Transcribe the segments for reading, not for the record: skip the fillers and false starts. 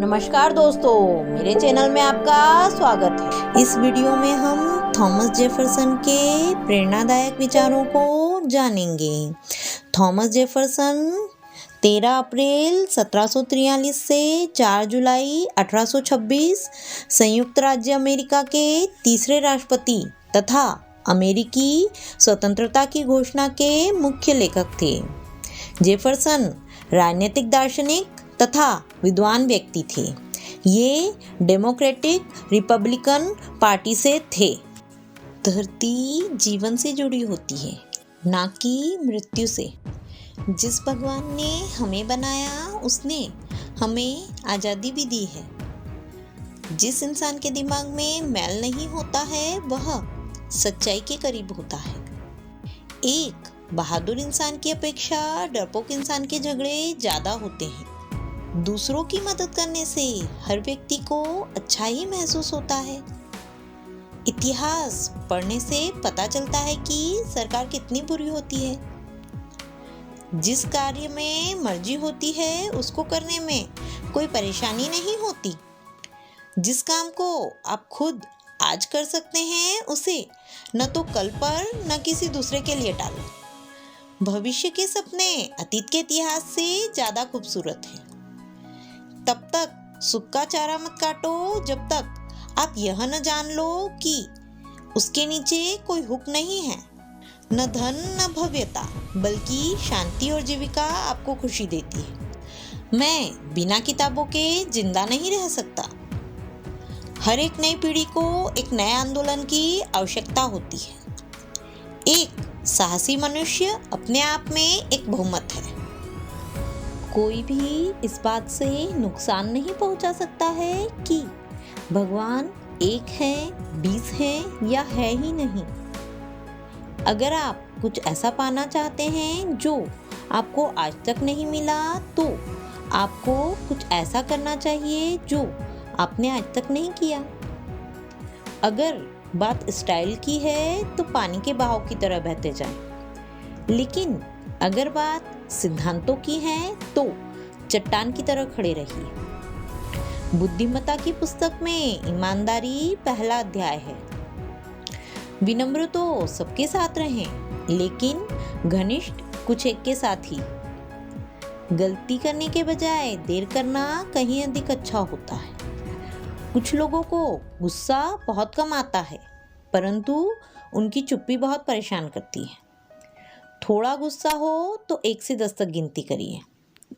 नमस्कार दोस्तों, मेरे चैनल में आपका स्वागत है। इस वीडियो में हम थॉमस जेफरसन के प्रेरणादायक विचारों को जानेंगे। थॉमस जेफरसन 13 अप्रैल 1743 से 4 जुलाई 1826 संयुक्त राज्य अमेरिका के तीसरे राष्ट्रपति तथा अमेरिकी स्वतंत्रता की घोषणा के मुख्य लेखक थे। जेफरसन राजनीतिक दार्शनिक तथा विद्वान व्यक्ति थे। ये डेमोक्रेटिक रिपब्लिकन पार्टी से थे। धरती जीवन से जुड़ी होती है, ना कि मृत्यु से। जिस भगवान ने हमें बनाया उसने हमें आज़ादी भी दी है। जिस इंसान के दिमाग में मैल नहीं होता है वह सच्चाई के करीब होता है। एक बहादुर इंसान की अपेक्षा डरपोक इंसान के झगड़े ज़्यादा होते हैं। दूसरों की मदद करने से हर व्यक्ति को अच्छा ही महसूस होता है। इतिहास पढ़ने से पता चलता है कि सरकार कितनी बुरी होती है। जिस कार्य में मर्जी होती है उसको करने में कोई परेशानी नहीं होती। जिस काम को आप खुद आज कर सकते हैं उसे न तो कल पर न किसी दूसरे के लिए टालो। भविष्य के सपने अतीत के इतिहास से ज़्यादा खूबसूरत हैं। तब तक सुख का चारा मत काटो जब तक आप यह न जान लो कि उसके नीचे कोई हुक नहीं है। न धन न भव्यता बल्कि शांति और जीविका आपको खुशी देती है। मैं बिना किताबों के जिंदा नहीं रह सकता। हर एक नई पीढ़ी को एक नए आंदोलन की आवश्यकता होती है। एक साहसी मनुष्य अपने आप में एक बहुमत है। कोई भी इस बात से नुकसान नहीं पहुंचा सकता है कि भगवान एक है, 20 है या है ही नहीं। अगर आप कुछ ऐसा पाना चाहते हैं जो आपको आज तक नहीं मिला तो आपको कुछ ऐसा करना चाहिए जो आपने आज तक नहीं किया। अगर बात स्टाइल की है तो पानी के बहाव की तरह बहते जाएं। लेकिन अगर बात सिद्धांतों की है तो चट्टान की तरह खड़े रहिए। बुद्धिमत्ता की पुस्तक में ईमानदारी पहला अध्याय है। विनम्र तो सबके साथ रहें, लेकिन घनिष्ठ कुछ एक के साथ ही। गलती करने के बजाय देर करना कहीं अधिक अच्छा होता है। कुछ लोगों को गुस्सा बहुत कम आता है, परंतु उनकी चुप्पी बहुत परेशान करती है। थोड़ा गुस्सा हो तो 1 से 10 तक गिनती करिए।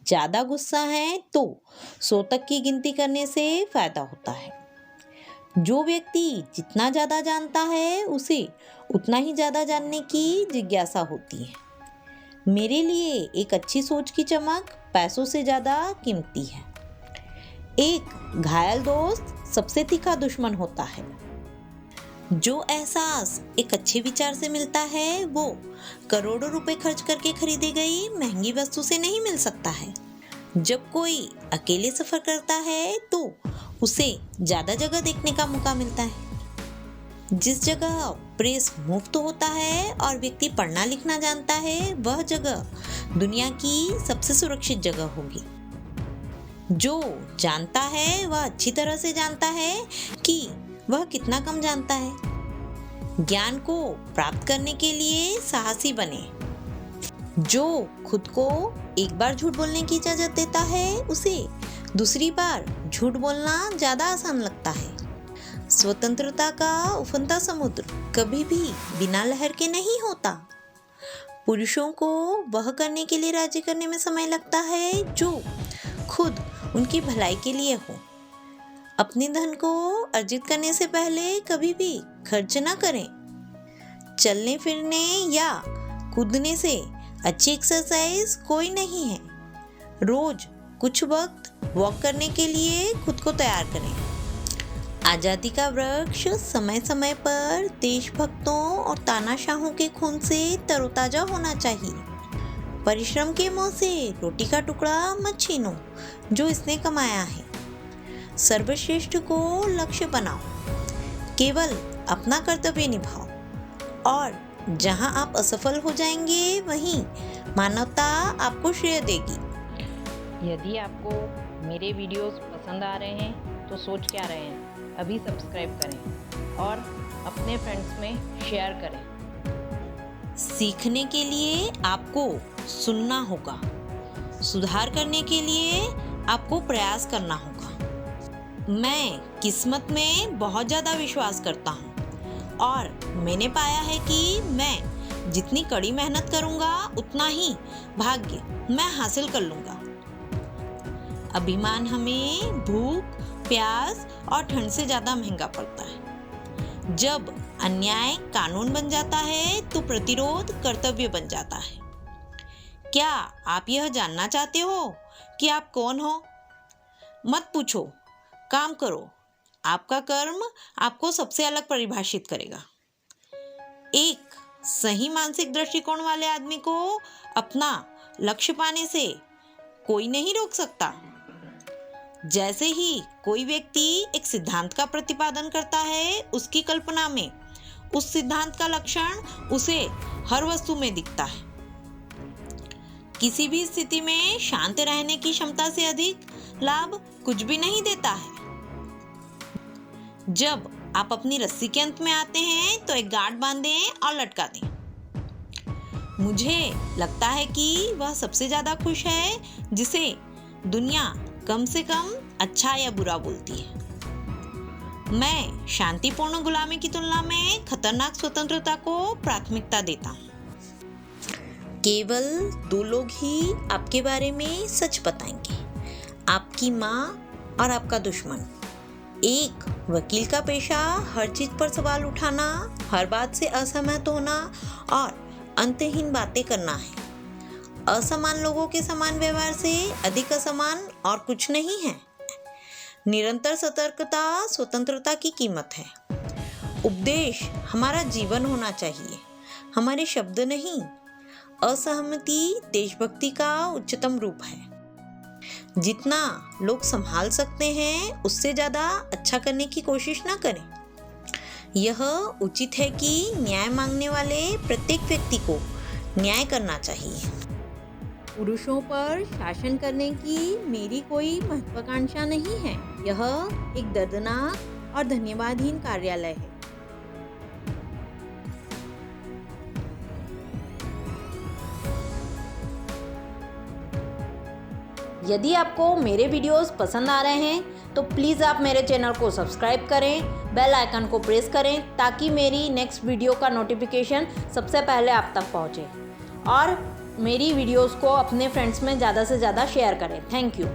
ज़्यादा गुस्सा है तो 100 तक की गिनती करने से फायदा होता है। जो व्यक्ति जितना ज़्यादा जानता है उसे उतना ही ज़्यादा जानने की जिज्ञासा होती है। मेरे लिए एक अच्छी सोच की चमक पैसों से ज़्यादा कीमती है। एक घायल दोस्त सबसे तीखा दुश्मन होता है। जो एहसास एक अच्छे विचार से मिलता है वो करोड़ों रुपए खर्च करके खरीदी गई महंगी वस्तु से नहीं मिल सकता है। जब कोई अकेले सफर करता है तो उसे ज्यादा जगह देखने का मौका मिलता है। जिस जगह प्रेस मुफ्त होता है और व्यक्ति पढ़ना लिखना जानता है वह जगह दुनिया की सबसे सुरक्षित जगह होगी। जो जानता है वह अच्छी तरह से जानता है कि वह कितना कम जानता है। ज्ञान को प्राप्त करने के लिए साहसी बने। जो खुद को एक बार झूठ बोलने की इजाजत देता है उसे दूसरी बार झूठ बोलना ज्यादा आसान लगता है। स्वतंत्रता का उफनता समुद्र कभी भी बिना लहर के नहीं होता। पुरुषों को वह करने के लिए राजी करने में समय लगता है जो खुद उनकी भलाई के लिए हो। अपने धन को अर्जित करने से पहले कभी भी खर्च ना करें। चलने फिरने या कूदने से अच्छी एक्सरसाइज कोई नहीं है। रोज कुछ वक्त वॉक करने के लिए खुद को तैयार करें। आज़ादी का वृक्ष समय समय पर देशभक्तों और तानाशाहों के खून से तरोताजा होना चाहिए। परिश्रम के मुंह से रोटी का टुकड़ा मत छीनो जो इसने कमाया है। सर्वश्रेष्ठ को लक्ष्य बनाओ। केवल अपना कर्तव्य निभाओ और जहां आप असफल हो जाएंगे वहीं मानवता आपको श्रेय देगी। यदि आपको मेरे वीडियोस पसंद आ रहे हैं तो सोच क्या रहे हैं, अभी सब्सक्राइब करें और अपने फ्रेंड्स में शेयर करें। सीखने के लिए आपको सुनना होगा, सुधार करने के लिए आपको प्रयास करना होगा। मैं किस्मत में बहुत ज़्यादा विश्वास करता हूँ और मैंने पाया है कि मैं जितनी कड़ी मेहनत करूँगा उतना ही भाग्य मैं हासिल कर लूँगा। अभिमान हमें भूख, प्यास और ठंड से ज़्यादा महंगा पड़ता है। जब अन्याय कानून बन जाता है तो प्रतिरोध कर्तव्य बन जाता है। क्या आप यह जानना चाहते हो कि आप कौन हो? मत पूछो, काम करो। आपका कर्म आपको सबसे अलग परिभाषित करेगा। एक सही मानसिक दृष्टिकोण वाले आदमी को अपना लक्ष्य पाने से कोई नहीं रोक सकता। जैसे ही कोई व्यक्ति एक सिद्धांत का प्रतिपादन करता है, उसकी कल्पना में उस सिद्धांत का लक्षण उसे हर वस्तु में दिखता है। किसी भी स्थिति में शांत रहने की क्षमता से अधिक लाभ कुछ भी नहीं देता है। जब आप अपनी रस्सी के अंत में आते हैं तो एक गांठ बांधें और लटका दें। मुझे लगता है कि वह सबसे ज्यादा खुश है जिसे दुनिया कम से कम अच्छा या बुरा बोलती है। मैं शांतिपूर्ण गुलामी की तुलना में खतरनाक स्वतंत्रता को प्राथमिकता देता हूँ। केवल 2 लोग ही आपके बारे में सच बताएंगे, आपकी माँ और आपका दुश्मन। एक वकील का पेशा हर चीज पर सवाल उठाना, हर बात से असहमत होना और अंतहीन बातें करना है। असमान लोगों के समान व्यवहार से अधिक असमान और कुछ नहीं है। निरंतर सतर्कता स्वतंत्रता की कीमत है। उपदेश हमारा जीवन होना चाहिए, हमारे शब्द नहीं। असहमति देशभक्ति का उच्चतम रूप है। जितना लोग संभाल सकते हैं उससे ज़्यादा अच्छा करने की कोशिश ना करें। यह उचित है कि न्याय मांगने वाले प्रत्येक व्यक्ति को न्याय करना चाहिए। पुरुषों पर शासन करने की मेरी कोई महत्वाकांक्षा नहीं है। यह एक दर्दनाक और धन्यवादहीन कार्यालय है। यदि आपको मेरे वीडियोस पसंद आ रहे हैं तो प्लीज़ आप मेरे चैनल को सब्सक्राइब करें, बेल आइकन को प्रेस करें ताकि मेरी नेक्स्ट वीडियो का नोटिफिकेशन सबसे पहले आप तक पहुंचे और मेरी वीडियोस को अपने फ्रेंड्स में ज़्यादा से ज़्यादा शेयर करें। Thank you.